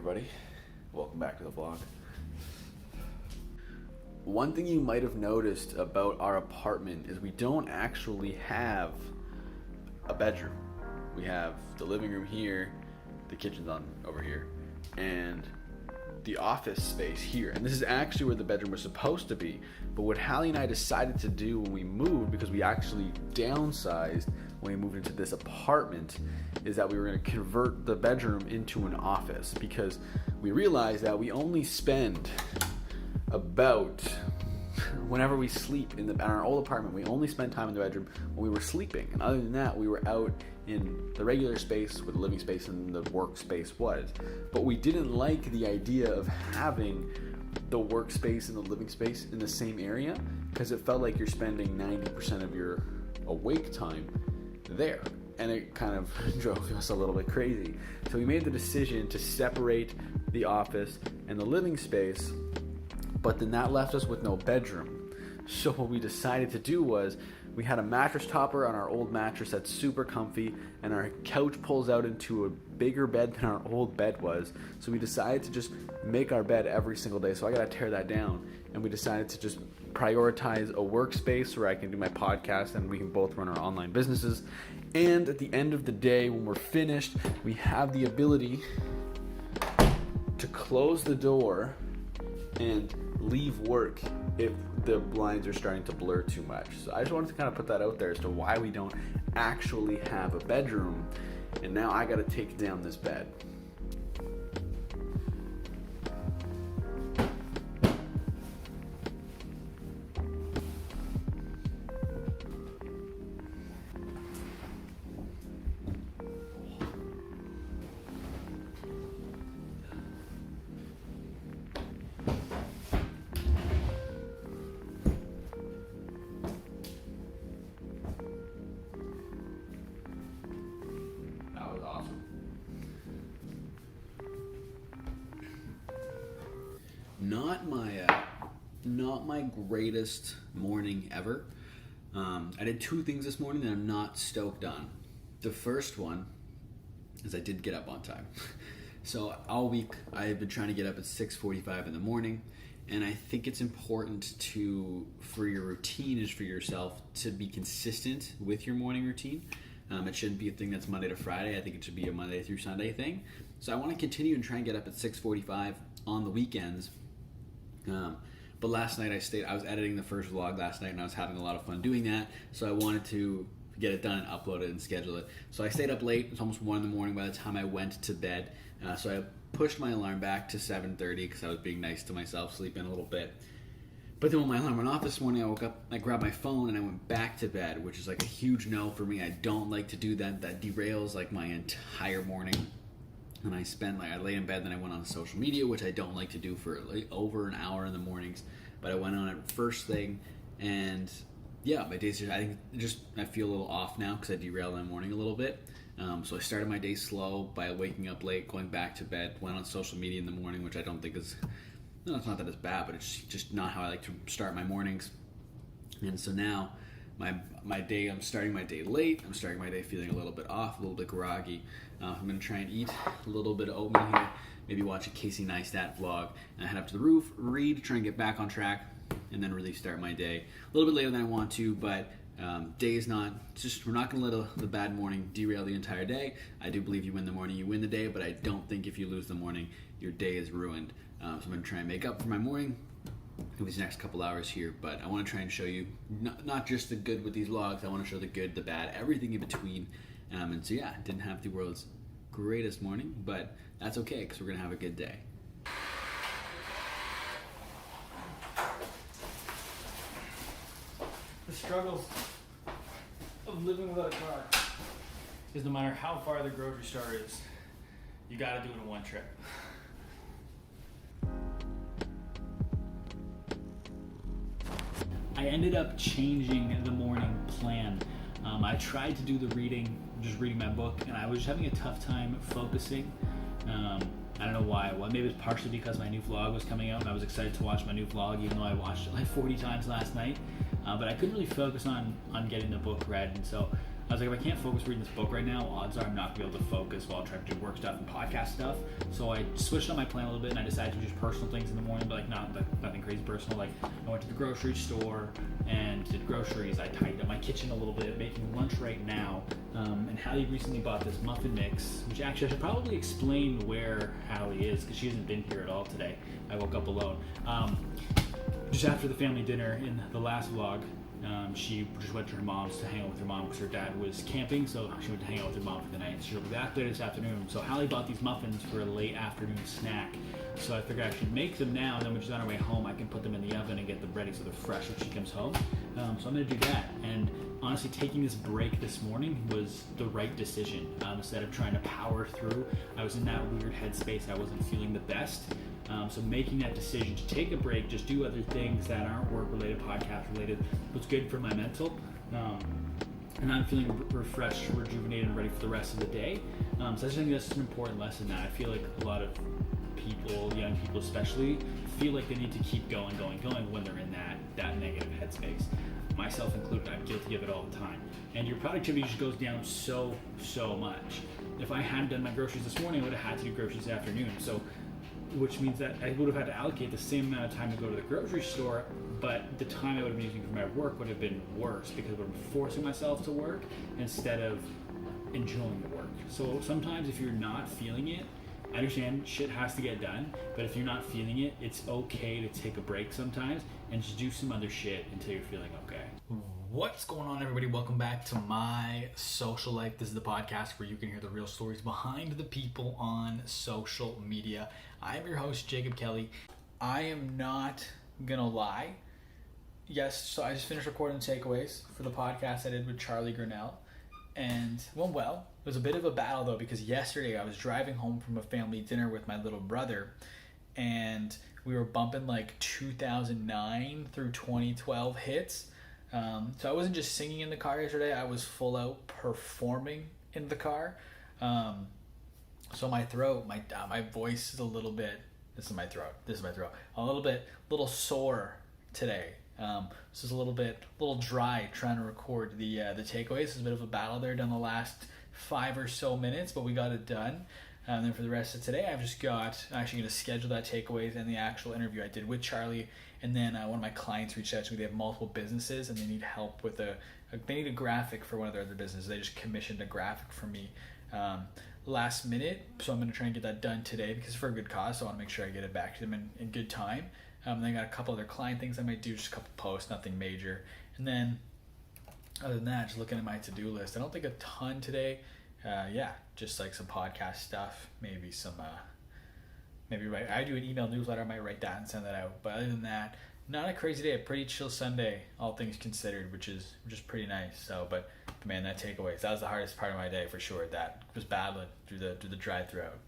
everybody. Welcome back to the vlog. One thing you might have noticed about our apartment is we don't actually have a bedroom. We have the living room here, the kitchen's on over here, and the office space here. And this is actually where the bedroom was supposed to be. But what Hallie and I decided to do when we moved, because we actually downsized when we moved into this apartment, is that we were going to convert the bedroom into an office, because we realized that we only spend about, whenever we sleep in our old apartment, we only spent time in the bedroom when we were sleeping. And other than that, we were out in the regular space where the living space and the workspace was. But we didn't like the idea of having the workspace and the living space in the same area, because it felt like you're spending 90% of your awake time there. And it kind of drove us a little bit crazy. So we made the decision to separate the office and the living space, but then that left us with no bedroom. So what we decided to do was, we had a mattress topper on our old mattress that's super comfy, and our couch pulls out into a bigger bed than our old bed was. So we decided to just make our bed every single day. So I gotta tear that down. And we decided to just prioritize a workspace where I can do my podcast and we can both run our online businesses. And at the end of the day, when we're finished, we have the ability to close the door and leave work if the blinds are starting to blur too much. So I just wanted to kind of put that out there as to why we don't actually have a bedroom. And now I got to take down this bed. Not my greatest morning ever. I did two things this morning that I'm not stoked on. The first one is I did get up on time. So all week I have been trying to get up at 6:45 in the morning, and I think it's important for your routine is for yourself to be consistent with your morning routine. It shouldn't be a thing that's Monday to Friday. I think it should be a Monday through Sunday thing. So I want to continue and try and get up at 6:45 on the weekends. But last night I was editing the first vlog last night, and I was having a lot of fun doing that. So I wanted to get it done and upload it and schedule it. So I stayed up late. It's almost 1 in the morning by the time I went to bed. So I pushed my alarm back to 7:30 because I was being nice to myself, sleeping a little bit. But then when my alarm went off this morning, I woke up, I grabbed my phone, and I went back to bed, which is like a huge no for me. I don't like to do that. That derails like my entire morning. And I lay in bed, then I went on social media, which I don't like to do for like over an hour in the mornings. But I went on it first thing, and yeah, my days I feel a little off now because I derailed my morning a little bit. So I started my day slow by waking up late, going back to bed, went on social media in the morning, which I don't think it's not that it's bad, but it's just not how I like to start my mornings. And so now my day, I'm starting my day late. I'm starting my day feeling a little bit off, a little bit groggy. I'm going to try and eat a little bit of oatmeal here, maybe watch a Casey Neistat vlog, and I head up to the roof, read, try and get back on track, and then really start my day. A little bit later than I want to, but we're not going to let the bad morning derail the entire day. I do believe you win the morning, you win the day, but I don't think if you lose the morning, your day is ruined. So I'm going to try and make up for my morning in these next couple hours here, but I want to try and show you not just the good with these vlogs. I want to show the good, the bad, everything in between. And so yeah, didn't have the world's greatest morning, but that's okay because we're gonna have a good day. The struggles of living without a car is no matter how far the grocery store is, you gotta do it in one trip. I ended up changing the morning plan. I tried to do the reading, just reading my book, and I was just having a tough time focusing. I don't know why. Well, maybe it's partially because my new vlog was coming out and I was excited to watch my new vlog, even though I watched it like 40 times last night. But I couldn't really focus on getting the book read, and so I was like, if I can't focus reading this book right now, odds are I'm not gonna be able to focus while trying to do work stuff and podcast stuff. So I switched on my plan a little bit, and I decided to do just personal things in the morning, but nothing crazy personal. Like I went to the grocery store and did groceries. I tidied up my kitchen a little bit, making lunch right now. And Hallie recently bought this muffin mix, which actually I should probably explain where Hallie is because she hasn't been here at all today. I woke up alone. Just after the family dinner in the last vlog, she just went to her mom's to hang out with her mom because her dad was camping, so she went to hang out with her mom for the night. She'll be back later this afternoon. So Hallie bought these muffins for a late afternoon snack. So I figured I should make them now, and then when she's on her way home, I can put them in the oven and get them ready so they're fresh when she comes home. So I'm gonna do that. And honestly, taking this break this morning was the right decision. Instead of trying to power through, I was in that weird headspace. I wasn't feeling the best. So making that decision to take a break, just do other things that aren't work-related, podcast-related, was good for my mental. And I'm feeling refreshed, rejuvenated, and ready for the rest of the day. So I just think that's an important lesson that I feel like a lot of people, young people especially, feel like they need to keep going when they're in that negative headspace. Myself included, I'm guilty of it all the time. And your productivity just goes down so much. If I hadn't done my groceries this morning, I would have had to do groceries this afternoon. So, which means that I would have had to allocate the same amount of time to go to the grocery store, but the time I would have been using for my work would have been worse because I would have been forcing myself to work instead of enjoying the work. So sometimes if you're not feeling it, I understand shit has to get done, but if you're not feeling it, it's okay to take a break sometimes and just do some other shit until you're feeling okay. What's going on, everybody? Welcome back to My Social Life. This is the podcast where you can hear the real stories behind the people on social media. I am your host, Jacob Kelly. I am not gonna lie. Yes, so I just finished recording takeaways for the podcast I did with Charlie Grinnell, and it went well. It was a bit of a battle though, because yesterday I was driving home from a family dinner with my little brother, and we were bumping like 2009 through 2012 hits. So I wasn't just singing in the car yesterday, I was full out performing in the car. So my throat, my voice is a little bit, this is my throat, a little sore today. This is a little dry trying to record the takeaways. It's a bit of a battle there done the last 5 or so minutes, but we got it done. And then for the rest of today, I'm actually going to schedule that takeaways and the actual interview I did with Charlie. And then one of my clients reached out to me. They have multiple businesses and they need help with they need a graphic for one of their other businesses. They just commissioned a graphic for me last minute. So I'm going to try and get that done today because it's for a good cause. So I want to make sure I get it back to them in good time. Then I got a couple other client things I might do, just a couple posts, nothing major. And then other than that, just looking at my to-do list, I don't think a ton today. Just like some podcast stuff, maybe some, I do an email newsletter, I might write that and send that out. But other than that, not a crazy day, a pretty chill Sunday, all things considered, which is pretty nice. So, but man, that takeaways, that was the hardest part of my day for sure. That was battling through the drive-through out.